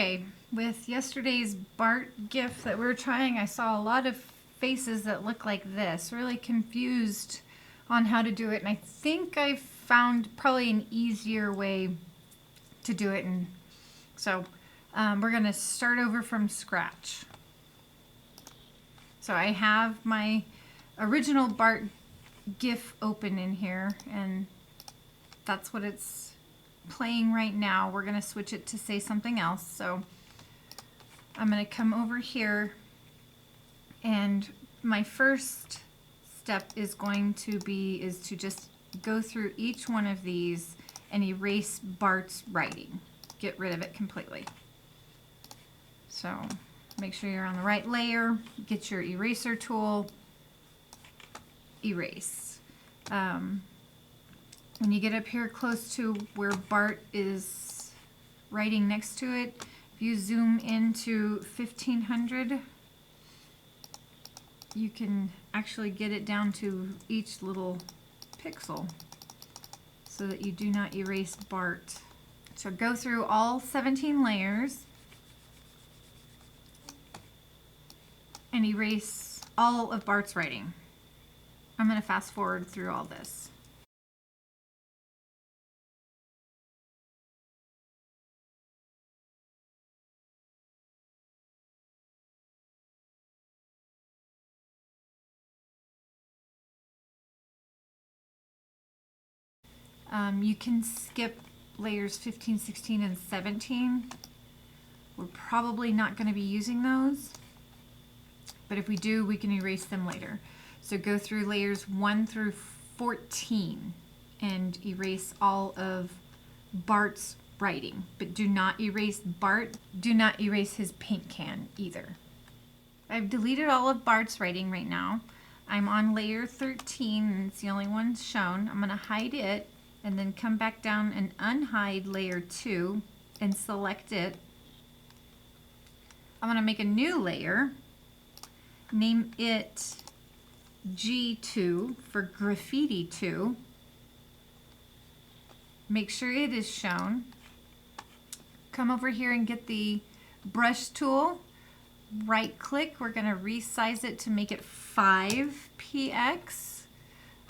Okay, with yesterday's Bart GIF that we were trying, I saw a lot of faces that look like this. Really confused on how to do it, and I think I found probably an easier way to do it. And so we're gonna start over from scratch. So I have my original Bart GIF open in here, and that's what it's playing right now. We're going to switch it to say something else. So I'm going to come over here, and my first step is going to just go through each one of these and erase Bart's writing. Get rid of it completely. So make sure you're on the right layer, get your eraser tool, erase. When you get up here close to where Bart is writing next to it, if you zoom into 1500, you can actually get it down to each little pixel so that you do not erase Bart. So go through all 17 layers and erase all of Bart's writing. I'm going to fast forward through all this. You can skip layers 15, 16, and 17. We're probably not going to be using those, but if we do, we can erase them later. So go through layers 1 through 14 and erase all of Bart's writing, but do not erase Bart. Do not erase his paint can either. I've deleted all of Bart's writing right now. I'm on layer 13, and it's the only one shown. I'm going to hide it and then come back down and unhide layer 2 and select it. I'm going to make a new layer, name it G2 for Graffiti 2. Make sure it is shown. Come over here and get the brush tool. Right click, we're going to resize it to make it 5px.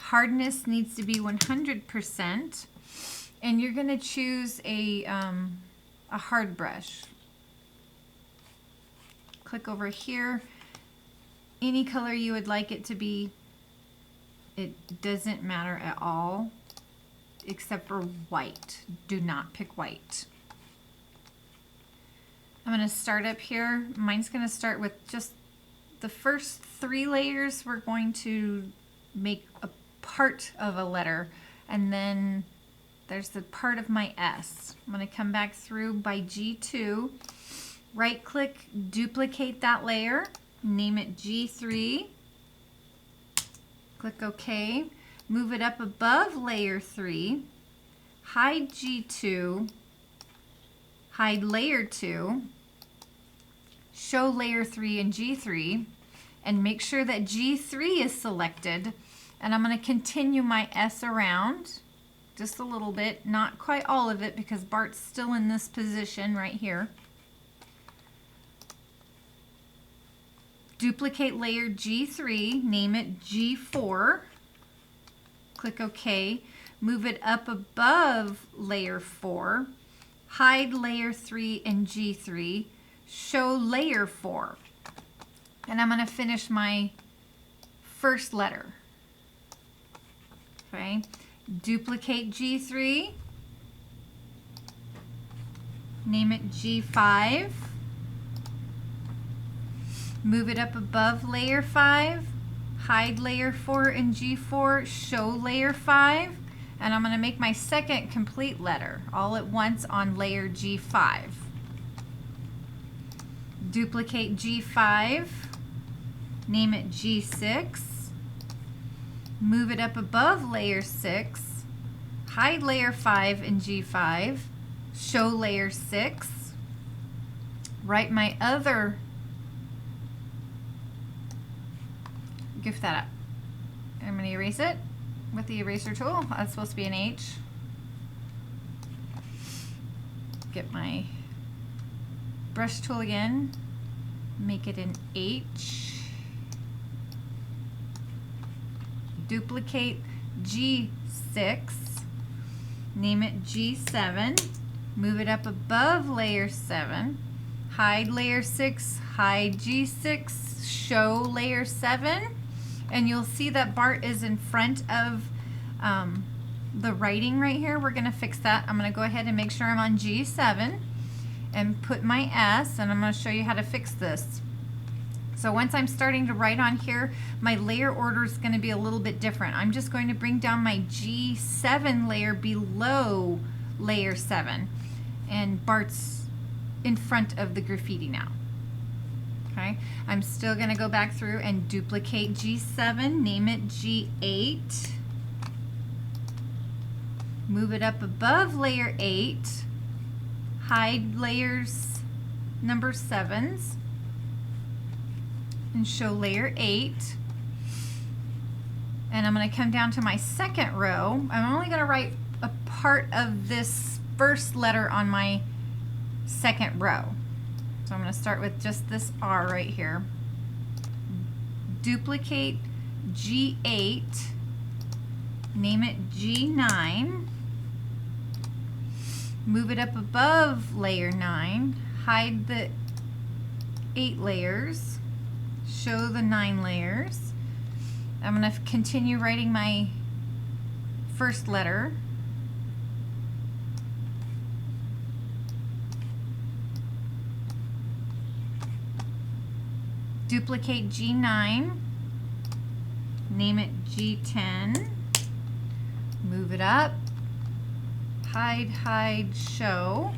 Hardness needs to be 100%, and you're going to choose a hard brush. Click over here, any color you would like it to be. It doesn't matter at all except for white. Do not pick white. I'm going to start up here. Mine's going to start with just the first 3 layers. We're going to make a part of a letter, and then there's the part of my S. I'm going to come back through by G2, right click, duplicate that layer, name it G3, click OK, move it up above layer 3, hide G2, hide layer 2, show layer 3 and G3, and make sure that G3 is selected. And I'm going to continue my S around just a little bit, not quite all of it because Bart's still in this position right here. Duplicate layer G3, name it G4, click OK, move it up above layer 4, hide layer 3 and G3, show layer 4. And I'm going to finish my first letter. Okay, duplicate G3, name it G5, move it up above layer 5, hide layer 4 and G4, show layer 5, and I'm going to make my second complete letter all at once on layer G5. Duplicate G5, name it G6, move it up above layer 6, hide layer 5 and G5, show layer 6, write my other, gift that up. I'm going to erase it with the eraser tool. That's supposed to be an H. Get my brush tool again, make it an H, duplicate G6, name it G7, move it up above layer 7, hide layer 6, hide G6, show layer 7, and you'll see that Bart is in front of the writing right here. We're going to fix that. I'm going to go ahead and make sure I'm on G7 and put my S, and I'm going to show you how to fix this. So once I'm starting to write on here, my layer order is going to be a little bit different. I'm just going to bring down my G7 layer below layer 7, and Bart's in front of the graffiti now. Okay, I'm still going to go back through and duplicate G7, name it G8, move it up above layer 8, hide layers number 7s, and show layer 8. And I'm going to come down to my second row. I'm only going to write a part of this first letter on my second row. So I'm going to start with just this R right here. Duplicate G8, name it G9, move it up above layer 9, hide the 8 layers, show the 9 layers. I'm going to continue writing my first letter. Duplicate G9, name it G10, move it up, hide, hide, show.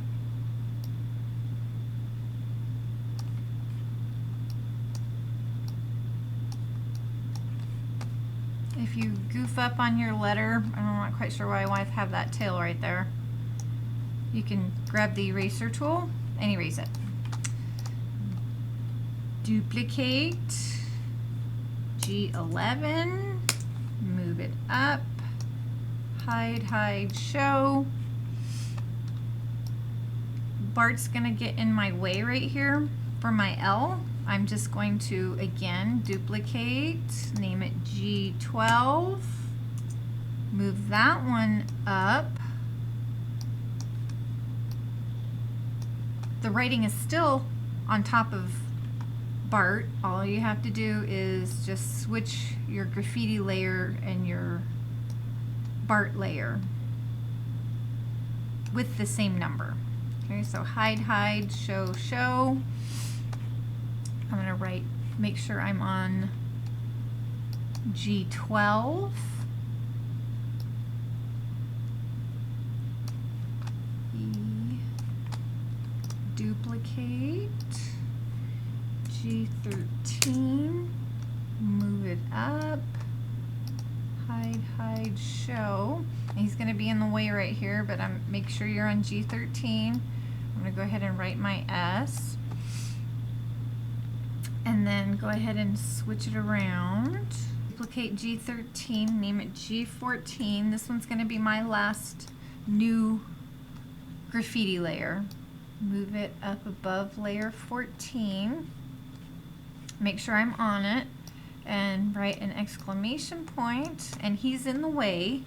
If you goof up on your letter, I'm not quite sure why I have that tail right there, you can grab the eraser tool and erase it. Duplicate G11, move it up, hide, hide, show. Bart's gonna get in my way right here. For my L, I'm just going to again duplicate, name it G12, move that one up. The writing is still on top of Bart. All you have to do is just switch your graffiti layer and your Bart layer with the same number. Okay, so hide, hide, show, show. I'm going to write, make sure I'm on G12. Duplicate G13, move it up, hide, hide, show. And he's going to be in the way right here, but make sure you're on G13. I'm going to go ahead and write my S, and then go ahead and switch it around. Duplicate G13, name it G14. This one's going to be my last new graffiti layer. Move it up above layer 14. Make sure I'm on it and write an exclamation point, and he's in the way.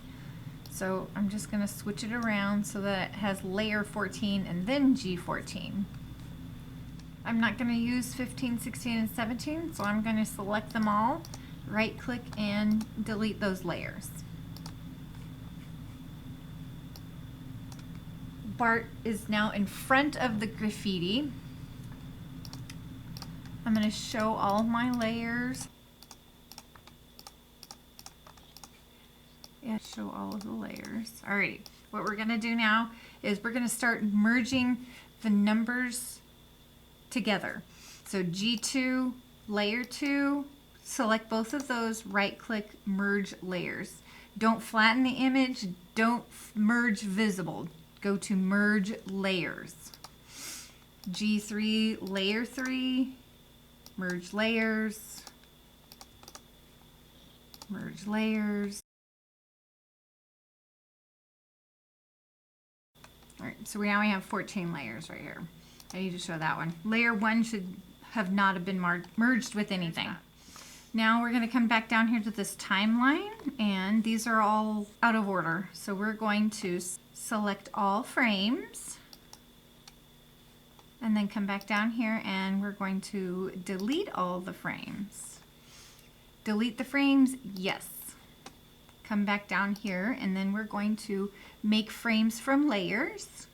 So I'm just going to switch it around so that it has layer 14 and then G14. I'm not going to use 15, 16, and 17, so I'm going to select them all, right click and delete those layers. Bart is now in front of the graffiti. I'm going to show all of my layers. Yeah, show all of the layers. Alrighty, what we're going to do now is we're going to start merging the numbers together. So G2, layer 2, select both of those, right click, merge layers. Don't flatten the image, don't merge visible. Go to merge layers. G3, layer 3, merge layers, merge layers. All right, so now we have 14 layers right here. I need to show that one. Layer 1 should have not have been merged with anything. Now we're going to come back down here to this timeline, and these are all out of order. So we're going to select all frames, and then come back down here, and we're going to delete all the frames. Delete the frames, yes. Come back down here, and then we're going to make frames from layers.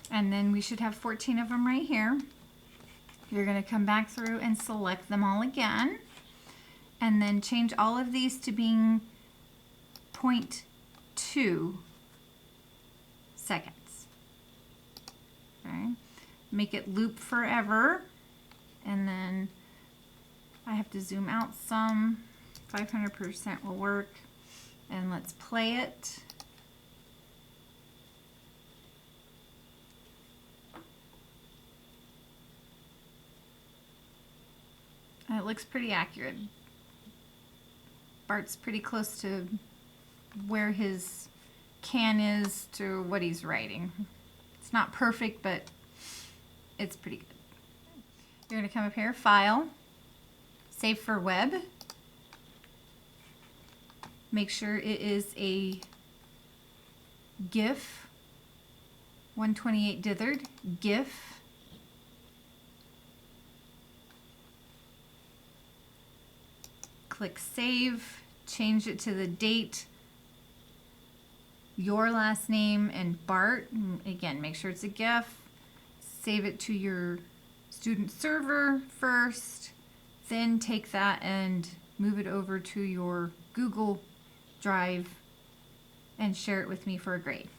And then we should have 14 of them right here. You're going to come back through and select them all again, and then change all of these to being 0.2 seconds. Okay. Make it loop forever, and then I have to zoom out some. 500% will work, and let's play it. It looks pretty accurate. Bart's pretty close to where his can is to what he's writing. It's not perfect, but it's pretty good. You're going to come up here, File, Save for Web. Make sure it is a GIF, 128 dithered, GIF. Click Save, change it to the date, your last name, and Bart. Again, make sure it's a GIF. Save it to your student server first, then take that and move it over to your Google Drive and share it with me for a grade.